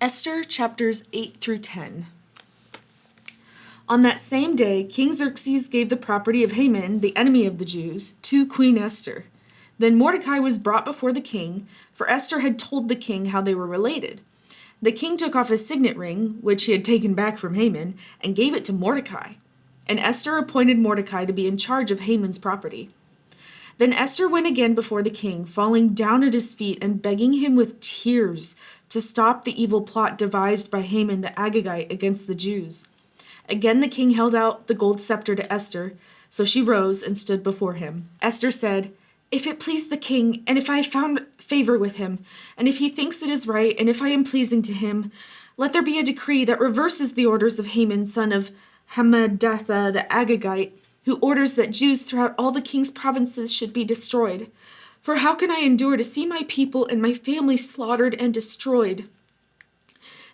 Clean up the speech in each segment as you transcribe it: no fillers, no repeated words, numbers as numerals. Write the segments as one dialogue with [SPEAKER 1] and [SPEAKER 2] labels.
[SPEAKER 1] Esther chapters 8 through 10. On that same day, King Xerxes gave the property of Haman, the enemy of the Jews, to Queen Esther. Then Mordecai was brought before the king, for Esther had told the king how they were related. The king took off his signet ring, which he had taken back from Haman, and gave it to Mordecai. And Esther appointed Mordecai to be in charge of Haman's property. Then Esther went again before the king, falling down at his feet and begging him with tears to stop the evil plot devised by Haman the Agagite against the Jews. Again the king held out the gold scepter to Esther, so she rose and stood before him. Esther said, "If it please the king, and if I have found favor with him, and if he thinks it is right, and if I am pleasing to him, let there be a decree that reverses the orders of Haman, son of Hammedatha the Agagite, who orders that Jews throughout all the king's provinces should be destroyed. For how can I endure to see my people and my family slaughtered and destroyed?"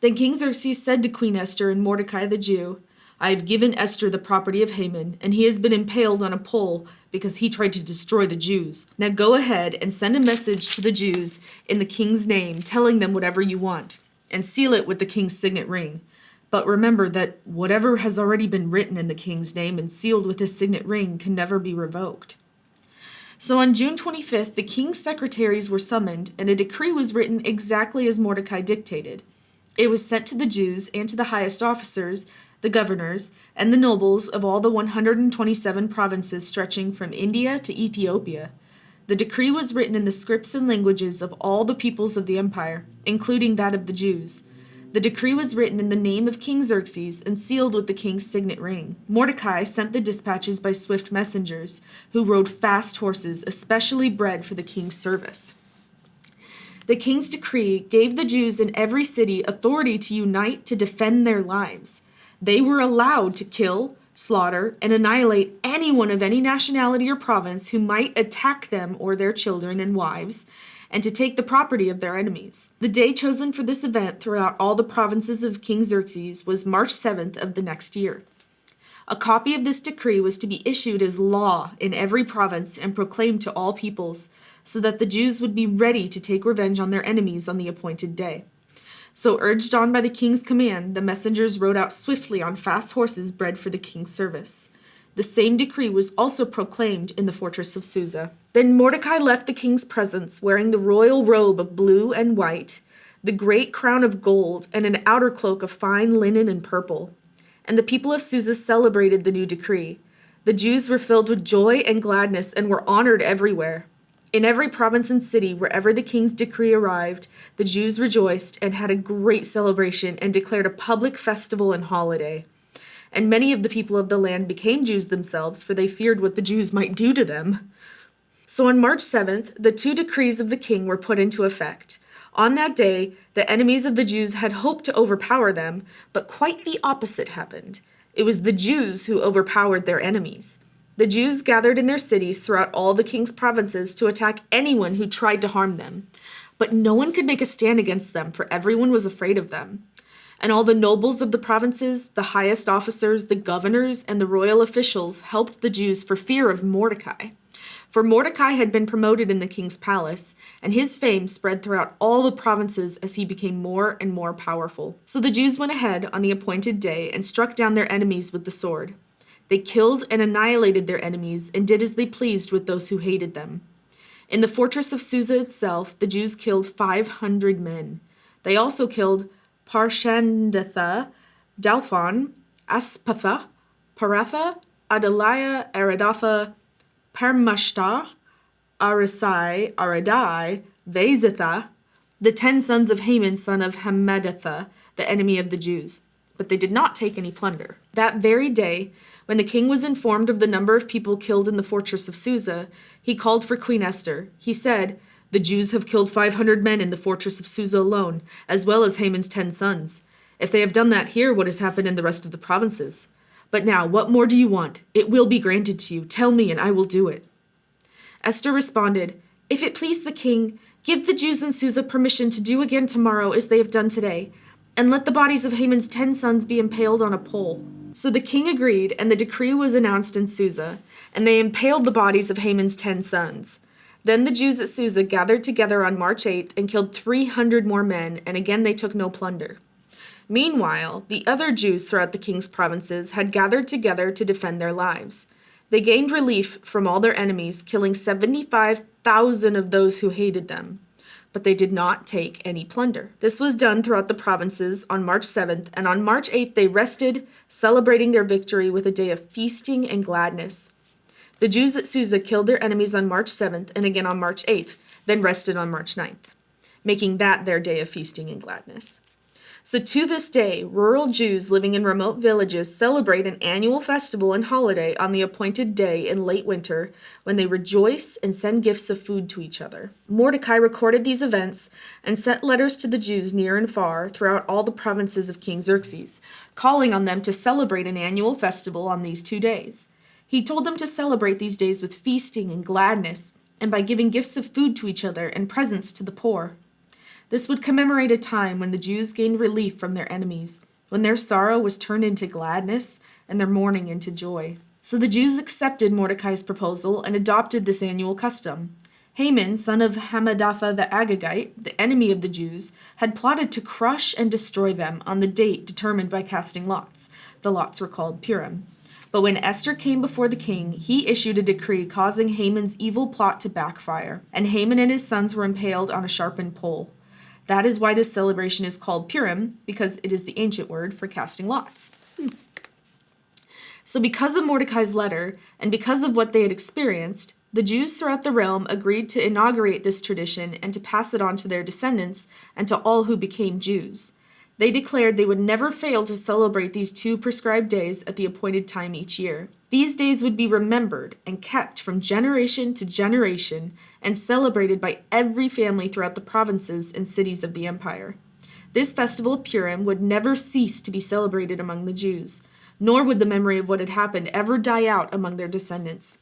[SPEAKER 1] Then King Xerxes said to Queen Esther and Mordecai the Jew, "I have given Esther the property of Haman, and he has been impaled on a pole because he tried to destroy the Jews. Now go ahead and send a message to the Jews in the king's name, telling them whatever you want, and seal it with the king's signet ring. But remember that whatever has already been written in the king's name and sealed with his signet ring can never be revoked." So on June 25th, the king's secretaries were summoned, and a decree was written exactly as Mordecai dictated. It was sent to the Jews and to the highest officers, the governors, and the nobles of all the 127 provinces stretching from India to Ethiopia. The decree was written in the scripts and languages of all the peoples of the empire, including that of the Jews. The decree was written in the name of King Xerxes and sealed with the king's signet ring. Mordecai sent the dispatches by swift messengers, who rode fast horses, especially bred for the king's service. The king's decree gave the Jews in every city authority to unite to defend their lives. They were allowed to kill, slaughter, and annihilate anyone of any nationality or province who might attack them or their children and wives, and to take the property of their enemies. The day chosen for this event throughout all the provinces of King Xerxes was March 7th of the next year. A copy of this decree was to be issued as law in every province and proclaimed to all peoples, so that the Jews would be ready to take revenge on their enemies on the appointed day. So urged on by the king's command, the messengers rode out swiftly on fast horses bred for the king's service. The same decree was also proclaimed in the fortress of Susa. Then Mordecai left the king's presence, wearing the royal robe of blue and white, the great crown of gold, and an outer cloak of fine linen and purple. And the people of Susa celebrated the new decree. The Jews were filled with joy and gladness and were honored everywhere. In every province and city, wherever the king's decree arrived, the Jews rejoiced and had a great celebration and declared a public festival and holiday. And many of the people of the land became Jews themselves, for they feared what the Jews might do to them. So on March 7th, the two decrees of the king were put into effect. On that day, the enemies of the Jews had hoped to overpower them, but quite the opposite happened. It was the Jews who overpowered their enemies. The Jews gathered in their cities throughout all the king's provinces to attack anyone who tried to harm them. But no one could make a stand against them, for everyone was afraid of them. And all the nobles of the provinces, the highest officers, the governors, and the royal officials helped the Jews for fear of Mordecai. For Mordecai had been promoted in the king's palace, and his fame spread throughout all the provinces as he became more and more powerful. So the Jews went ahead on the appointed day and struck down their enemies with the sword. They killed and annihilated their enemies and did as they pleased with those who hated them. In the fortress of Susa itself, the Jews killed 500 men. They also killed Parshandatha, Dalphon, Aspatha, Paratha, Adaliah, Aridatha, Parmashta, Arisai, Aradai, Vezitha, the 10 sons of Haman, son of Hammedatha, the enemy of the Jews. But they did not take any plunder. That very day, when the king was informed of the number of people killed in the fortress of Susa, he called for Queen Esther. He said, "The Jews have killed 500 men in the fortress of Susa alone, as well as Haman's 10 sons. If they have done that here, what has happened in the rest of the provinces? But now, what more do you want? It will be granted to you. Tell me, and I will do it." Esther responded, "If it please the king, give the Jews in Susa permission to do again tomorrow as they have done today, and let the bodies of Haman's 10 sons be impaled on a pole." So the king agreed, and the decree was announced in Susa, and they impaled the bodies of Haman's 10 sons. Then the Jews at Susa gathered together on March 8th and killed 300 more men, and again they took no plunder. Meanwhile, the other Jews throughout the king's provinces had gathered together to defend their lives. They gained relief from all their enemies, killing 75,000 of those who hated them. But they did not take any plunder. This was done throughout the provinces on March 7th, and on March 8th they rested, celebrating their victory with a day of feasting and gladness. The Jews at Susa killed their enemies on March 7th and again on March 8th, then rested on March 9th, making that their day of feasting and gladness. So to this day, rural Jews living in remote villages celebrate an annual festival and holiday on the appointed day in late winter when they rejoice and send gifts of food to each other. Mordecai recorded these events and sent letters to the Jews near and far throughout all the provinces of King Xerxes, calling on them to celebrate an annual festival on these 2 days. He told them to celebrate these days with feasting and gladness, and by giving gifts of food to each other and presents to the poor. This would commemorate a time when the Jews gained relief from their enemies, when their sorrow was turned into gladness and their mourning into joy. So the Jews accepted Mordecai's proposal and adopted this annual custom. Haman, son of Hammedatha the Agagite, the enemy of the Jews, had plotted to crush and destroy them on the date determined by casting lots. The lots were called Purim. But when Esther came before the king, he issued a decree causing Haman's evil plot to backfire, and Haman and his sons were impaled on a sharpened pole. That is why this celebration is called Purim, because it is the ancient word for casting lots. So because of Mordecai's letter, and because of what they had experienced, the Jews throughout the realm agreed to inaugurate this tradition and to pass it on to their descendants and to all who became Jews. They declared they would never fail to celebrate these 2 prescribed days at the appointed time each year. These days would be remembered and kept from generation to generation and celebrated by every family throughout the provinces and cities of the empire. This festival of Purim would never cease to be celebrated among the Jews, nor would the memory of what had happened ever die out among their descendants.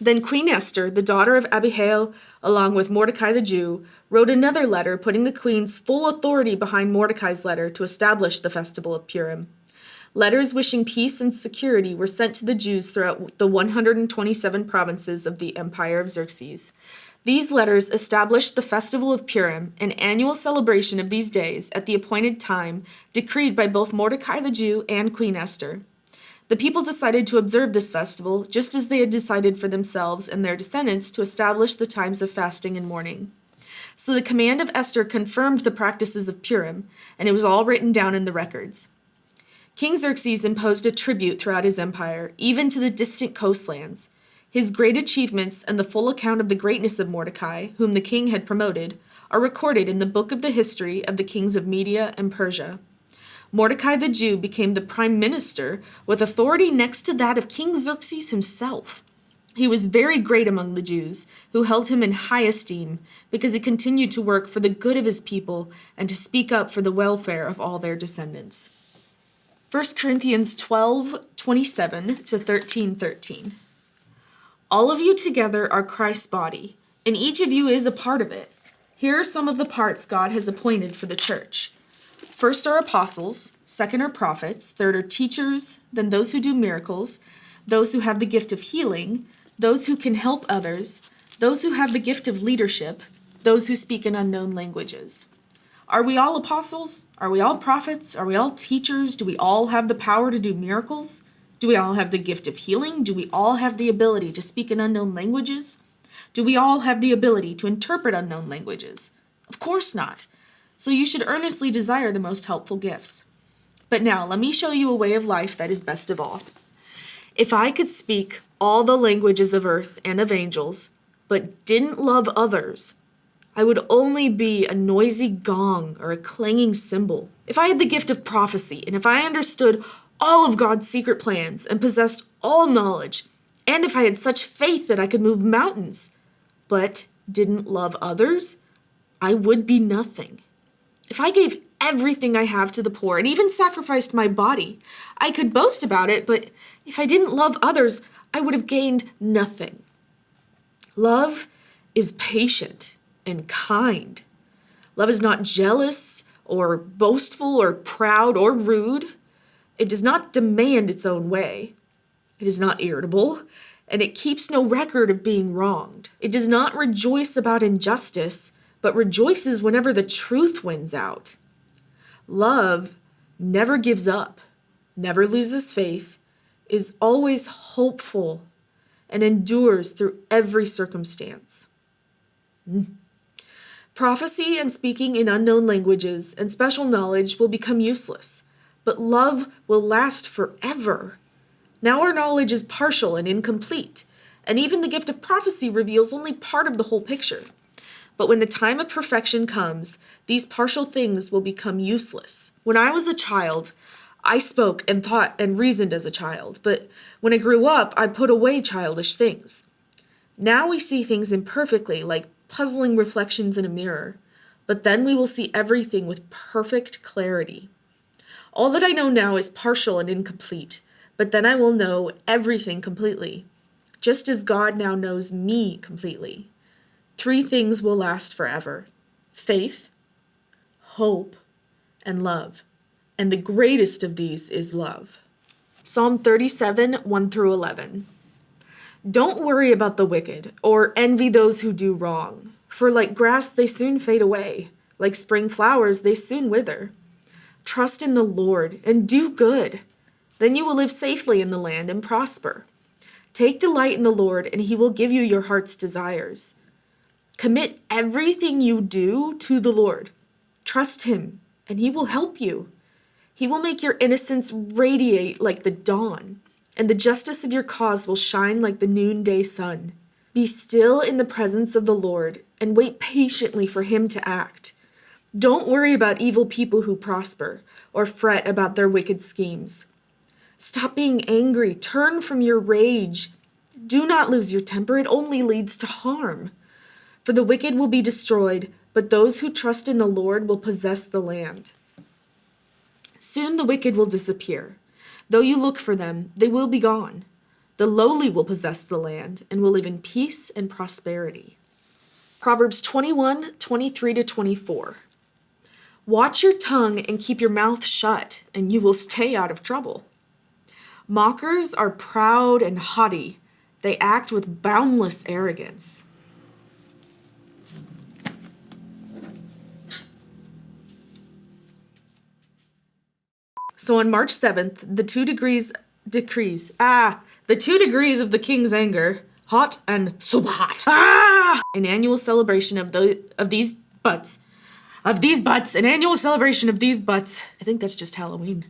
[SPEAKER 1] Then Queen Esther, the daughter of Abihail, along with Mordecai the Jew, wrote another letter putting the queen's full authority behind Mordecai's letter to establish the festival of Purim. Letters wishing peace and security were sent to the Jews throughout the 127 provinces of the Empire of Xerxes. These letters established the festival of Purim, an annual celebration of these days at the appointed time, decreed by both Mordecai the Jew and Queen Esther. The people decided to observe this festival, just as they had decided for themselves and their descendants to establish the times of fasting and mourning. So the command of Esther confirmed the practices of Purim, and it was all written down in the records. King Xerxes imposed a tribute throughout his empire, even to the distant coastlands. His great achievements and the full account of the greatness of Mordecai, whom the king had promoted, are recorded in the book of the history of the kings of Media and Persia. Mordecai the Jew became the prime minister with authority next to that of King Xerxes himself. He was very great among the Jews, who held him in high esteem because he continued to work for the good of his people and to speak up for the welfare of all their descendants. 1 Corinthians 12:27 to 13:13. All of you together are Christ's body, and each of you is a part of it. Here are some of the parts God has appointed for the church. First are apostles, second are prophets, third are teachers, then those who do miracles, those who have the gift of healing, those who can help others, those who have the gift of leadership, those who speak in unknown languages. Are we all apostles? Are we all prophets? Are we all teachers? Do we all have the power to do miracles? Do we all have the gift of healing? Do we all have the ability to speak in unknown languages? Do we all have the ability to interpret unknown languages? Of course not. So you should earnestly desire the most helpful gifts. But now, let me show you a way of life that is best of all. If I could speak all the languages of earth and of angels, but didn't love others, I would only be a noisy gong or a clanging cymbal. If I had the gift of prophecy, and if I understood all of God's secret plans and possessed all knowledge, and if I had such faith that I could move mountains, but didn't love others, I would be nothing. If I gave everything I have to the poor and even sacrificed my body, I could boast about it, but if I didn't love others, I would have gained nothing. Love is patient and kind. Love is not jealous or boastful or proud or rude. It does not demand its own way. It is not irritable and it keeps no record of being wronged. It does not rejoice about injustice, but rejoices whenever the truth wins out. Love never gives up, never loses faith, is always hopeful, and endures through every circumstance. Prophecy and speaking in unknown languages and special knowledge will become useless, but love will last forever. Now our knowledge is partial and incomplete, and even the gift of prophecy reveals only part of the whole picture. But when the time of perfection comes, these partial things will become useless. When I was a child, I spoke and thought and reasoned as a child, but when I grew up, I put away childish things. Now we see things imperfectly, like puzzling reflections in a mirror, but then we will see everything with perfect clarity. All that I know now is partial and incomplete, but then I will know everything completely, just as God now knows me completely. 3 things will last forever: faith, hope, and love. And the greatest of these is love. Psalm 37, 1 through 11. Don't worry about the wicked, or envy those who do wrong. For like grass they soon fade away, like spring flowers they soon wither. Trust in the Lord, and do good. Then you will live safely in the land and prosper. Take delight in the Lord, and he will give you your heart's desires. Commit everything you do to the Lord. Trust him, and he will help you. He will make your innocence radiate like the dawn, and the justice of your cause will shine like the noonday sun. Be still in the presence of the Lord, and wait patiently for him to act. Don't worry about evil people who prosper, or fret about their wicked schemes. Stop being angry. Turn from your rage. Do not lose your temper. It only leads to harm. For the wicked will be destroyed, but those who trust in the Lord will possess the land. Soon the wicked will disappear. Though you look for them, they will be gone. The lowly will possess the land and will live in peace and prosperity. Proverbs 21, 23 to 24. Watch your tongue and keep your mouth shut, and you will stay out of trouble. Mockers are proud and haughty. They act with boundless arrogance. So on March 7th, the 2 degrees of the king's anger, hot and super hot. An annual celebration of these butts. An annual celebration of these butts. I think that's just Halloween.